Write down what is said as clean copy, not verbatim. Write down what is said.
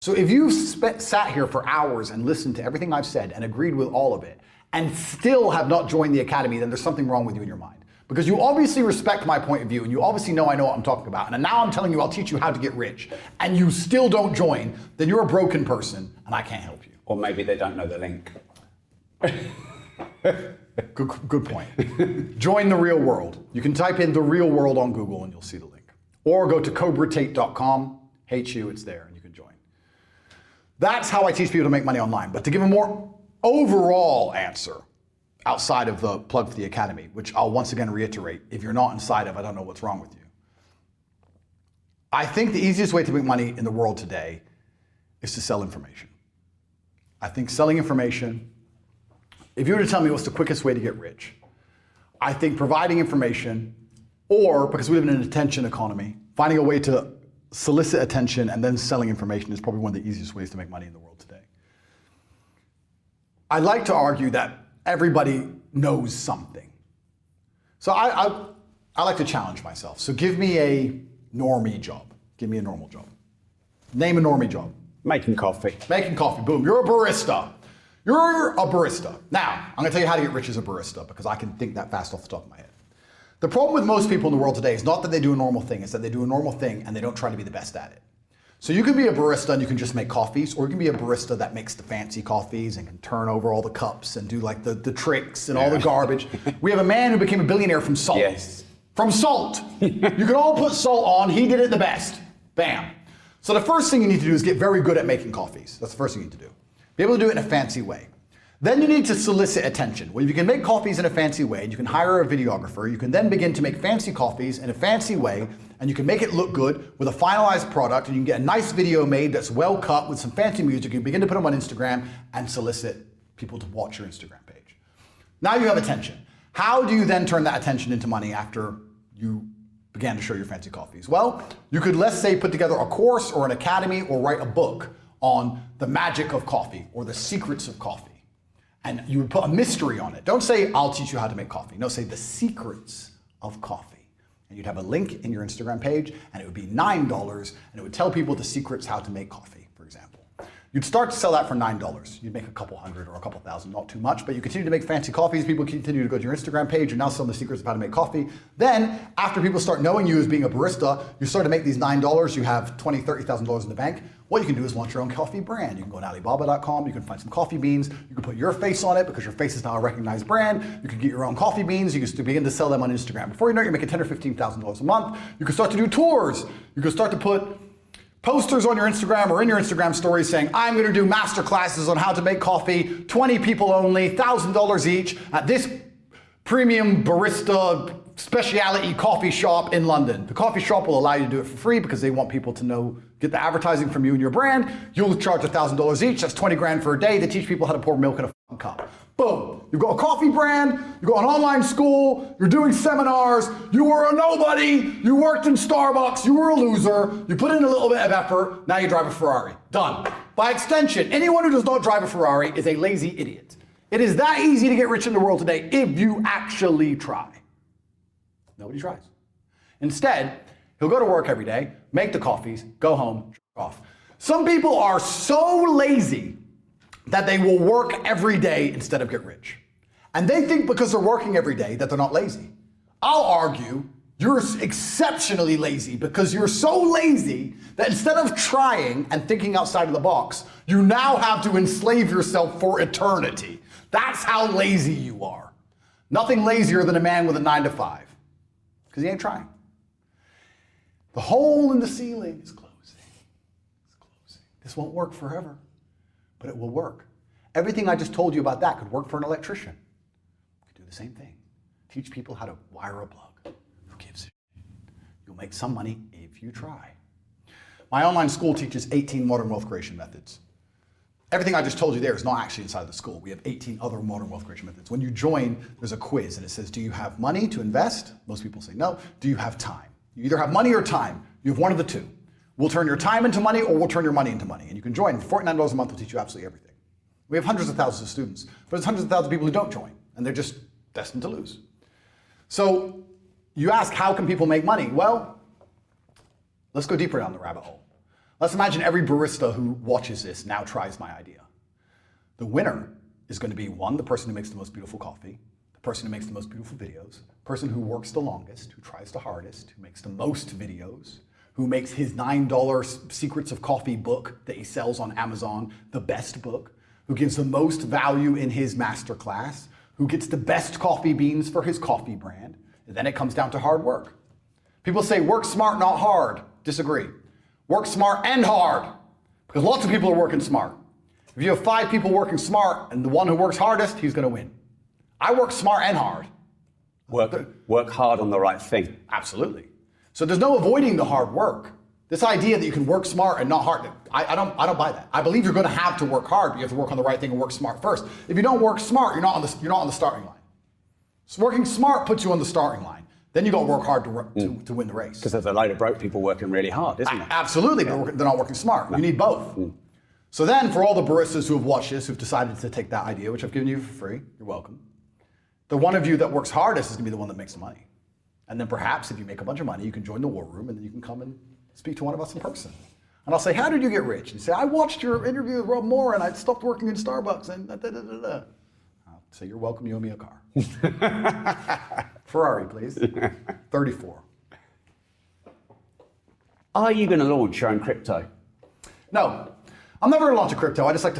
So if you've sat here for hours and listened to everything I've said and agreed with all of it, and still have not joined the academy, then there's something wrong with you in your mind. Because you obviously respect my point of view, and you obviously know I know what I'm talking about, and now I'm telling you I'll teach you how to get rich, and you still don't join, then you're a broken person, and I can't help you. Or maybe they don't know the link. Good point. Join the real world. You can type in the real world on Google and you'll see the link. Or go to cobratate.com, hate you, it's there, and you can join. That's how I teach people to make money online. But to give a more overall answer, outside of the plug for the academy, which I'll once again reiterate, if you're not inside of, I don't know what's wrong with you. I think the easiest way to make money in the world today is to sell information. I think selling information, if you were to tell me what's the quickest way to get rich, I think providing information, or because we live in an attention economy, finding a way to solicit attention and then selling information is probably one of the easiest ways to make money in the world today. I like to argue that everybody knows something. So I like to challenge myself. So give me a normie job. Give me a normal job. Name a normie job. Making coffee. Making coffee, boom. You're a barista. You're a barista. Now, I'm gonna tell you how to get rich as a barista because I can think that fast off the top of my head. The problem with most people in the world today is not that they do a normal thing, it's that they do a normal thing and they don't try to be the best at it. So you can be a barista and you can just make coffees, or you can be a barista that makes the fancy coffees and can turn over all the cups and do like the tricks and all the garbage. We have a man who became a billionaire from salt. Yes. From salt. You can all put salt on, he did it the best. Bam. So the first thing you need to do is get very good at making coffees. That's the first thing you need to do. Be able to do it in a fancy way. Then you need to solicit attention. Well, if you can make coffees in a fancy way, and you can hire a videographer, you can then begin to make fancy coffees in a fancy way, and you can make it look good with a finalized product, and you can get a nice video made that's well cut with some fancy music. You can begin to put them on Instagram and solicit people to watch your Instagram page. Now you have attention. How do you then turn that attention into money after you began to show your fancy coffees? Well, you could, let's say, put together a course or an academy or write a book on the magic of coffee or the secrets of coffee. And you would put a mystery on it. Don't say, I'll teach you how to make coffee. No, say the secrets of coffee. And you'd have a link in your Instagram page, and it would be $9, and it would tell people the secrets how to make coffee, for example. You'd start to sell that for $9. You'd make a couple hundred or a couple thousand, not too much, but you continue to make fancy coffees. People continue to go to your Instagram page. You're now selling the secrets of how to make coffee. Then, after people start knowing you as being a barista, you start to make these $9. You have $20,000, $30,000 in the bank. What you can do is launch your own coffee brand. You can go on Alibaba.com, you can find some coffee beans, you can put your face on it because your face is now a recognized brand. You can get your own coffee beans, you can begin to sell them on Instagram. Before you know it, you're making $10,000 or $15,000 a month. You can start to do tours. You can start to put posters on your Instagram or in your Instagram stories saying, I'm gonna do master classes on how to make coffee, 20 people only, $1,000 each at this premium barista specialty coffee shop in London. The coffee shop will allow you to do it for free because they want people to know, get the advertising from you and your brand. You'll charge $1,000 each, that's 20 grand for a day. They teach people how to pour milk in a cup. Boom, you've got a coffee brand, you've got an online school, you're doing seminars, you were a nobody, you worked in Starbucks, you were a loser, you put in a little bit of effort, now you drive a Ferrari. Done. By extension, anyone who does not drive a Ferrari is a lazy idiot. It is that easy to get rich in the world today if you actually try. Nobody tries. Instead, he'll go to work every day, make the coffees, go home, off. Some people are so lazy that they will work every day instead of get rich. And they think because they're working every day that they're not lazy. I'll argue you're exceptionally lazy because you're so lazy that instead of trying and thinking outside of the box, you now have to enslave yourself for eternity. That's how lazy you are. Nothing lazier than a man with a 9-to-5. Because he ain't trying. The hole in the ceiling is closing. It's closing. This won't work forever, but it will work. Everything I just told you about that could work for an electrician. You could do the same thing. Teach people how to wire a plug. Who gives a shit? You'll make some money if you try. My online school teaches 18 modern wealth creation methods. Everything I just told you there is not actually inside of the school. We have 18 other modern wealth creation methods. When you join, there's a quiz and it says, do you have money to invest? Most people say no. Do you have time? You either have money or time. You have one of the two. We'll turn your time into money or we'll turn your money into money. And you can join. $49 a month will teach you absolutely everything. We have hundreds of thousands of students, but there's hundreds of thousands of people who don't join and they're just destined to lose. So you ask, how can people make money? Well, let's go deeper down the rabbit hole. Let's imagine every barista who watches this now tries my idea. The winner is going to be one, the person who makes the most beautiful coffee, the person who makes the most beautiful videos, the person who works the longest, who tries the hardest, who makes the most videos, who makes his $9 Secrets of Coffee book that he sells on Amazon the best book, who gives the most value in his masterclass, who gets the best coffee beans for his coffee brand. And then it comes down to hard work. People say work smart, not hard. Disagree. Work smart and hard, because lots of people are working smart. If you have 5 people working smart and the one who works hardest, he's going to win. I work smart and hard. Work hard on the right thing. Absolutely. So there's no avoiding the hard work. This idea that you can work smart and not hard, I don't buy that. I believe you're going to have to work hard, but you have to work on the right thing and work smart first. If you don't work smart, you're not on the starting line. So working smart puts you on the starting line. Then you got to work hard to win the race. Because there's a load of broke people working really hard, isn't there? Absolutely, but they're not working smart. You need both. So then, for all the baristas who have watched this, who've decided to take that idea, which I've given you for free, you're welcome. The one of you that works hardest is going to be the one that makes the money. And then perhaps if you make a bunch of money, you can join the war room and then you can come and speak to one of us in person. And I'll say, how did you get rich? And you say, I watched your interview with Rob Moore and I stopped working in Starbucks and da-da-da-da. I'll say, you're welcome, you owe me a car. Ferrari, please. 34. Are you going to launch your own crypto? No, I'm never going to launch a crypto. I just like to